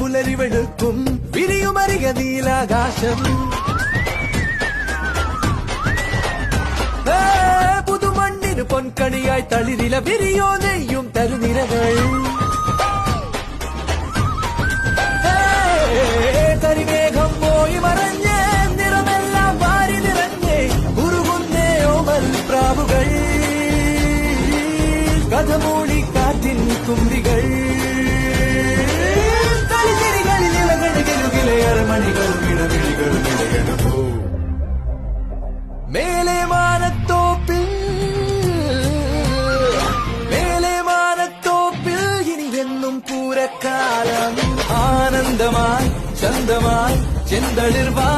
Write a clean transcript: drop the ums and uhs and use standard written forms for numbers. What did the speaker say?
പുലരി വെളുക്കും വിരിയുമരിക നീലാകാശം പുതുമണ്ണിന് പൊൻകണിയായി തളിരില വിരിയോ നെയ്യും തരുനിരകൾ കരിമേഘം പോയി മറഞ്ഞ് നിറമെല്ലാം വാരി നിറഞ്ഞ് ഉരുകുന്നേ ഓമൽ പ്രാവുകൾ കഥമൂളി കാറ്റിൻ തുമ്പികൾ കളിചിരികളിൽ ഇളകണകിലുകിലെ അരമണികളും ഇടവിളികളും ഇടയണമോ മേലെ മാനത്തോപ്പിൽ ഇനി എന്നും പൂരക്കാലം ആനന്ദമായി ചന്തമായി ചെന്തളിർവാ